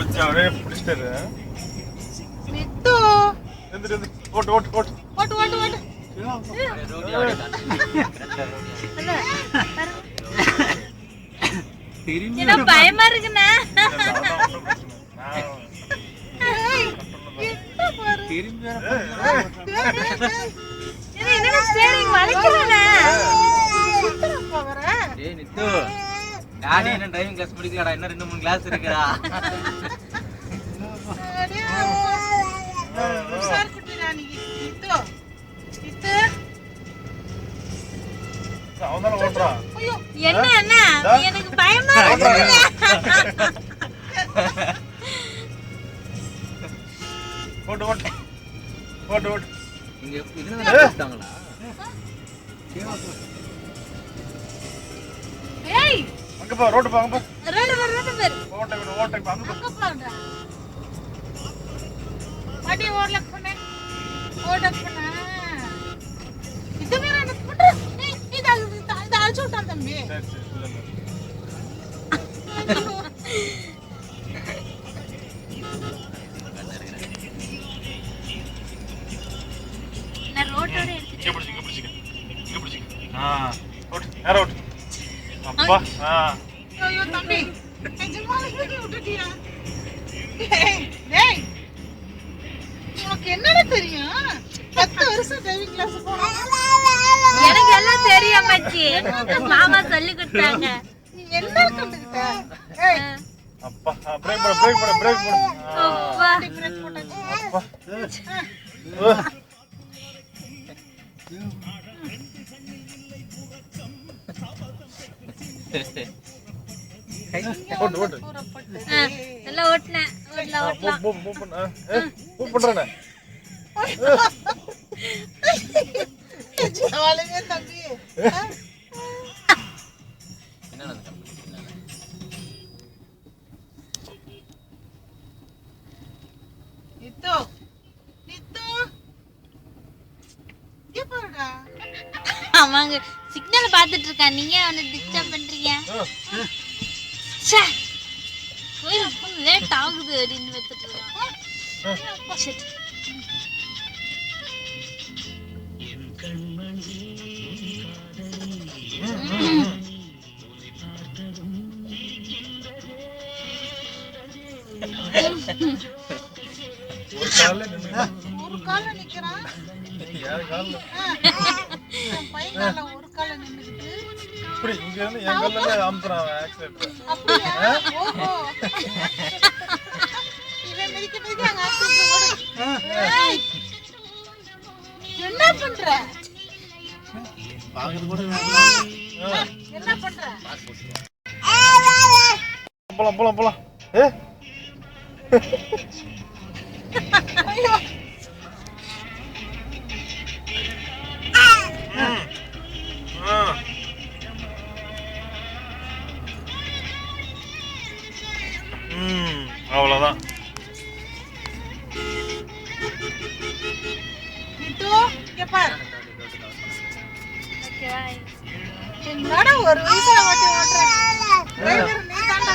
கொஞ்சம் அப்படியே பிடிச்சிட்டாரு. நித்து எந்திரி ஓட்டு ஓட்டு ஓட்டு ஓட்டு ஓட்டு ஓட்டு என்ன பயமா இருக்குண்ணா. என்ன ஸ்டீரிங் வளைக்குறேண்ணா. டேய் நித்து, நானே என்ன டிரைவிங் கிளாஸ் படிக்கலடா, இன்னும் 2-3 கிளாஸ் இருக்குடா. சார் குட்டிடா நீ நித்து. நித்து அவன் ஓட்டுறான். ஐயோ என்ன அண்ணா எனக்கு பயமா இருக்குண்ணா. ஓட்டு ஓட்டு ஓட்டு ஓட்டு. இங்க இதுல பேசுறாங்களா? ஏய் அங்க பா ரோட் பா அங்க பா. ரோட் பேர் ஓட்டை விடு ஓட்டை பா அங்க பா. அங்க பாருடா. பாட்டி ஓவர்லாக் பண்ணு. ஓவர்லாக் பண்ணு. இது வேற என்ன பண்ற? ஏய் இது அழிச்சு விட்டான் தம்பி. சரி சரி இல்ல நான் ரோட்டோட எடுத்து இங்க பிடிச்சிக்க ஓட்டு நேரா ஓட்டு. அப்பா ஐயோ தம்பி நிஜமாவே விட்டுட்டியா? டேய் உனக்கு என்னடா தெரியும்? 10 வருஷம் டிரைவிங் கிளாஸ் போறோம். எனக்கு எல்லாம் தெரியும் மச்சி. மாமா சொல்லி கொடுத்தாங்க. நீ என்ன கண்டுக்கிட்ட? ஏய் அப்பா பிரேக் போடு பிரேக் போடு பிரேக் போடு. அப்பா பிரேக் போட்டாச்சு. அப்பா ஓட்டு ஓட்டு. நல்லா ஓட்டுனேன். ஓட்டலாம் மூவ் மூவ் பண்ணு. மூவ் பண்றேனே. ஜாலியா தம்பி. என்ன நடந்துச்சு? நித்து நித்து இங்க பாருடா. ஆமாங்க சிக்னல் பார்த்துட்டு இருக்கான். நீங்க அவனை டிஸ்டர்ப் பண்றீங்க. ச்சே கோயில் லேட் ஆகுது அப்படின்னு வந்துட்டு இருக்கான். சரி ஒரு கால்ல நின்னு ஒரு கால்ல நிக்கறான். யார் கால்ல பையன் கால்ல ஒரு கால்ல நின்னுக்கிட்டு இப்படி இங்க இருந்து என் கால்ல அமுத்துறான் ஆக்சிடென்ட். அப்படியா? ஓஹோ இவன் மிதிக்க மிதிக்க அங்க ஆக்சிடென்ட் ஓடு. ஏய், என்ன பண்ற? என்ன பண்ற? போலாம் போலாம் போலாம். ஐயோ அவ்வளவுதான். நித்து இங்க பாரு. Okay bye. என்னடா ஒரு வயசுல ஓட்டி ஓட்டுற? டிரைவர் நீ தான்டா.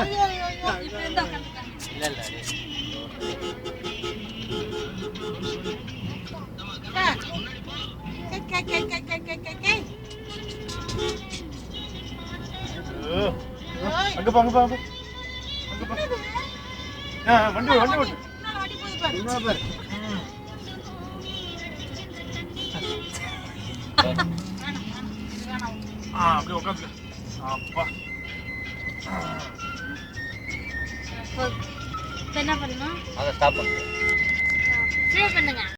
ஐயோ ஐயோ ஐயோ இப்படி தான் உட்கார்ந்துட்டாங்க. இல்ல இல்ல டேய். அங்க பா அங்க பா அங்க பா. வண்டி வண்டி ஓட்டு. அப்படியே உட்காந்து. அப்பா இப்போ என்ன பண்ணணும்? அத ஸ்டாப் பண்ணு. ப்ளே பண்ணுங்க.